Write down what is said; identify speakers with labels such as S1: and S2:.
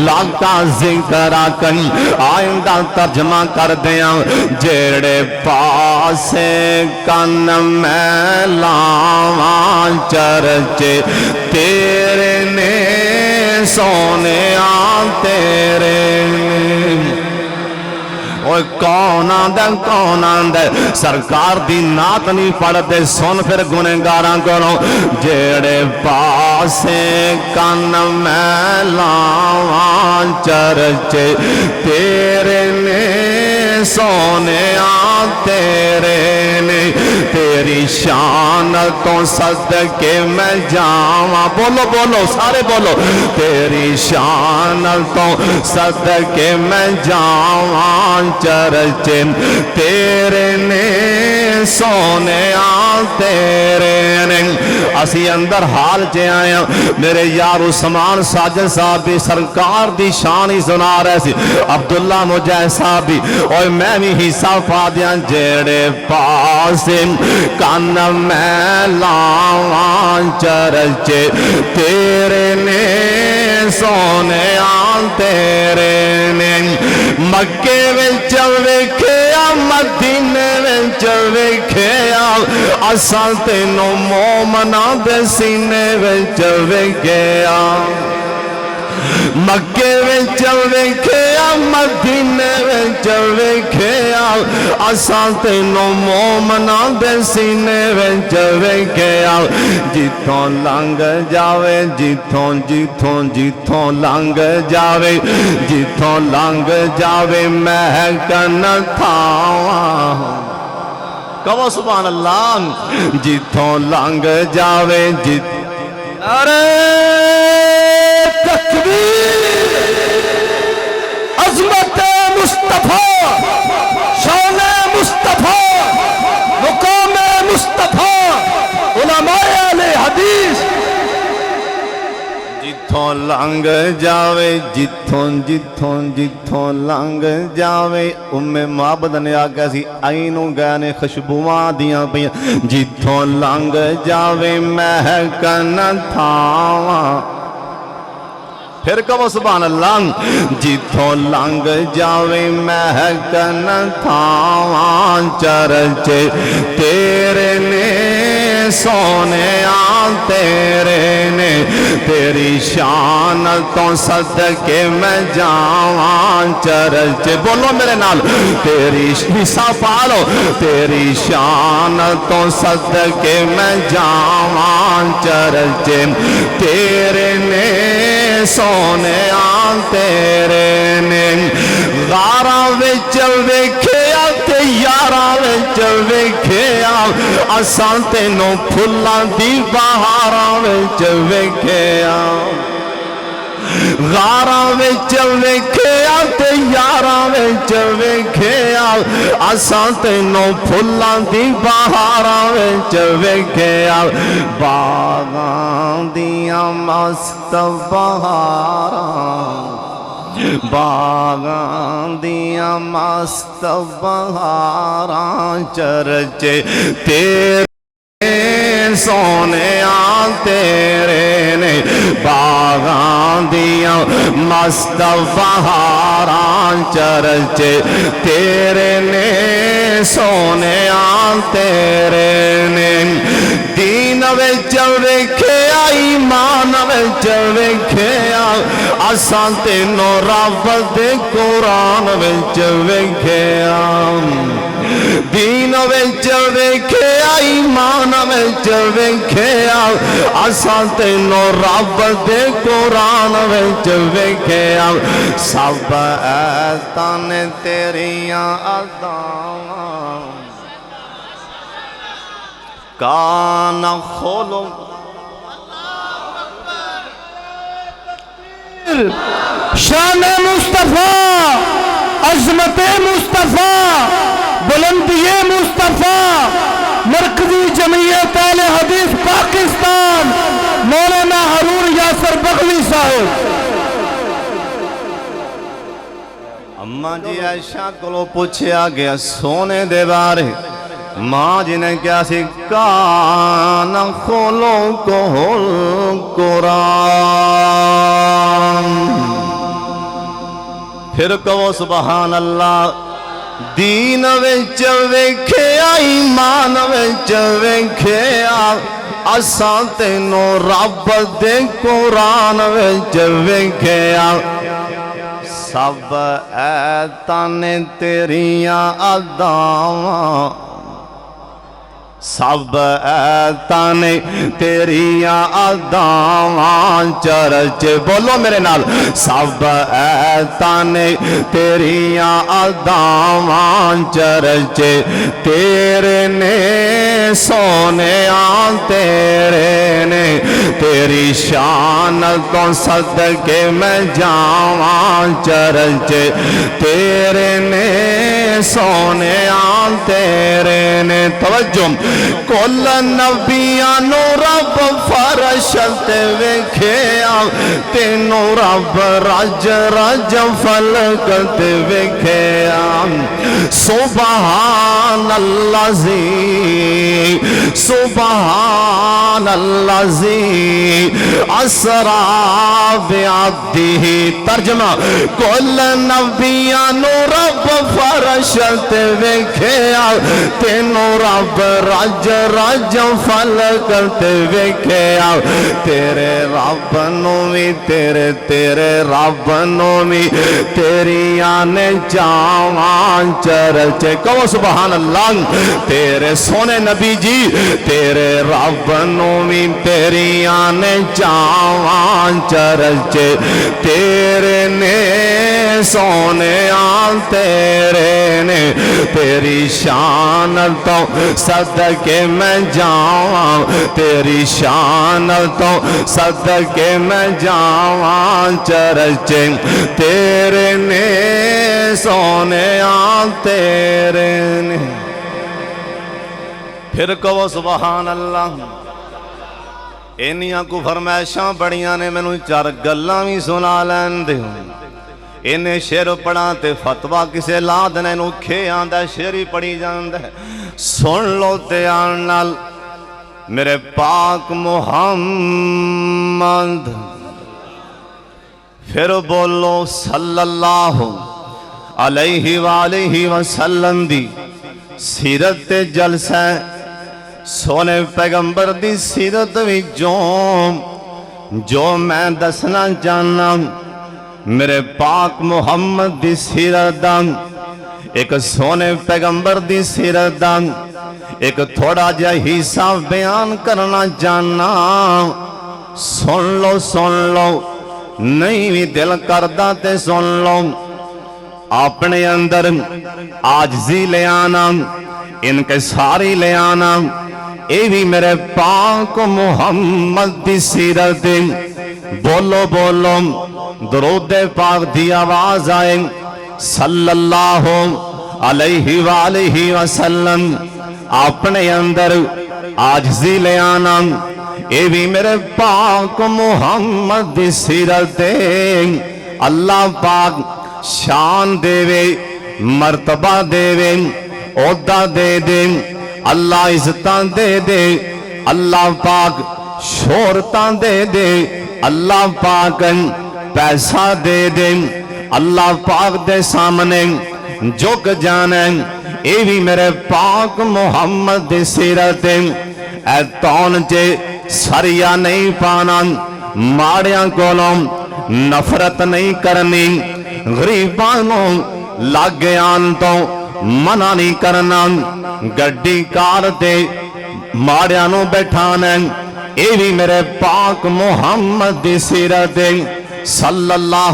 S1: لاکھاں ذکر کن آئندہ ترجمہ کر دیاں جیڑے پاسے کن میں لاواں چرچے تیرے نے سونے تیرے کون آندے سرکار دی نات نہیں پڑھتے سن پھر گنہگاراں کولوں جیڑے پاسے کن میں لاواں چرچے تیرے نے سونے تیرے نے تیری شان تو صدقے میں جاواں بولو بولو سارے بولو تیری شان تو صدقے میں جاواں چرچے تیرے نے سونے تیرے نے اسی اندر حال چے آیا میرے یار عثمان ساجد صاحب بھی سرکار دی شان ہی سنا رہے سی عبداللہ مجاہد صاحب بھی اور میں بھی حصہ پا دیاں جیڑے پاسے کن میں لاواں چرچے تیرے نے سونے تیرے نے مکے وچ ویکھیا مدینے وچ ویکھیا اساں تینوں مومناں دے سینے وچ ویکھیا مکے وچ ویکھیا مدینے وچ ویکھیا اساں تینوں مومناں دے سینے وچ ویکھیا جتھوں لنگ جاوے جتھوں لنگ جاوے جتھوں لنگ جاوے مہکن تھاواں کہو سبحان اللہ جتھوں لنگ جاوے ارے تکبیر عظمت مصطفیٰ شان مصطفیٰ مقام مصطفیٰ علماء اہل حدیث جتھوں لنگ جاوے جتھوں لنگ جاوے معبد نے آگیا سی آئینوں گانے خشبوان دیاں پہ جتھوں لنگ جاوے مہکن تھاواں پھر کہو سبحان اللہ جتھوں لنگ جاوے مہکن تھاواں چرچے تیرے نے سونے تیرے نے تیری شان تو صدقے میں جاواں چرچے بولو میرے نال تیری حصہ پالو تیری شان تو صدقے میں جاواں چرچے تیرے نے سونے تیرے نے غاراں وچ ویکھیا تے یاراں وچ ویکھیا اساں تینوں پھلاں دی بہاراں وچ ویکھیا غاراں وچ ویکھیا تے یاراں وچ ویکھیا اساں تینوں پھلاں دی بہاراں وچ ویکھیا باغاں دیاں مست بہاراں باغاں دیاں مست بہاراں چرچے تیرے سونے تیرے نے باغاں دیاں مست بہاراں چرچے تیرے نے سونے تیرے نے دین وچ ویکھیا ایمان وچ ویکھیا اساں تینوں رب دے قرآن وچ ویکھیا دین وچ ویکھیا ایمان وچ ویکھیا اساں تینوں رب دے قرآن وچ ویکھیا سب ایتاں نے تیریاں اداواں کان کھولو
S2: شان مصطفیٰ عظمت مصطفیٰ بلندی مصطفیٰ مرکزی جمعیت اہل حدیث پاکستان مولانا ہارون یاسر بغوی صاحب
S1: اماں جی عائشہ کو پوچھیا گیا سونے دے بارے ماں جی نے کیا سی کان کھولو کھول قرآن پھر کہو سبحان اللہ دین وچ ویکھیا ایمان وچ ویکھیا اساں تینوں رب دے قرآن وچ ویکھیا سب ایتاں نے تیریاں اداواں سب ایتاں نے تیریاں اداواں چرچے بولو میرے نال سب ایتاں نے تیریاں اداواں چرچے تیرے نے سونیاں تیرے نے تیری شان تو صدقے میں جاواں چرچے تیرے نے سونیاں تیرے نے توجہ کل نبیاں نو رب فرش تے ویکھیا تینوں رب رج رج فلک تے ویکھیا سبحان اللہ زی سبحان اللہ زی اسرا بعبدہ ترجمہ کل نبیاں نو رب فرش تے ویکھیا تینوں رب رج رج فلک تے ویکھیا تیرے رب نو وی تیرے رب نو وی تیریاں نے جاواں چرچے کہو سبحان اللہ تیرے سونے نبی جی تیرے رب نو وی تیریاں نے جاواں چرچے تیرے نے سونیاں تیرے نے تیری شان تو صدقے میں جاواں تیری شان تو صدقے میں جاواں چرچے تیرے نے سونیاں تیرے نے پھر کہو سبحان اللہ انیاں کو فرمائشاں بڑیاں نے مینوں چار گلاں وی سنا لین دے انہیں شعر پڑھا تے فتوہ کسے لا دینے نو کھے آندہ شعری پڑھی جاندہ سن لو تے آنال میرے پاک محمد پھر بولو صلی اللہ علیہ وآلہ وسلم دی سیرت جلسہ سونے پیغمبر دی سیرت وی جو میں دسنا جانا میرے پاک محمد دی سیرت دا ایک سونے پیغمبر دی سیرت دا ایک تھوڑا جا حصہ بیان کرنا جانا سن لو نہیں بھی دل کردہ تے سن لو اپنے اندر عاجزی لے آنا انکساری لے آنا اے بھی میرے پاک محمد دی سیرت بولو درود پاک دی آواز آئے صلی اللہ علیہ وآلہ وسلم اپنے اندر عاجزی لے آنا اے بھی میرے پاک محمد دی سیرت اللہ پاک شان دے وے مرتبہ دے وے عہدہ دے دے اللہ عزتاں دے دے اللہ پاک شہرتاں دے دے اللہ پاک پیسہ دے دے اللہ پاک دے سامنے جھک جانے اے بھی میرے پاک محمد دی سیرت اے تون جے سریا نہیں پانا ماڑیاں کولوں نفرت نہیں کرنی غریبانوں لاگیان تو منع نہیں کرنا گڈی کار دے ماڑیانوں بیٹھانے اے بھی میرے پاک محمد دی سیرت صلی اللہ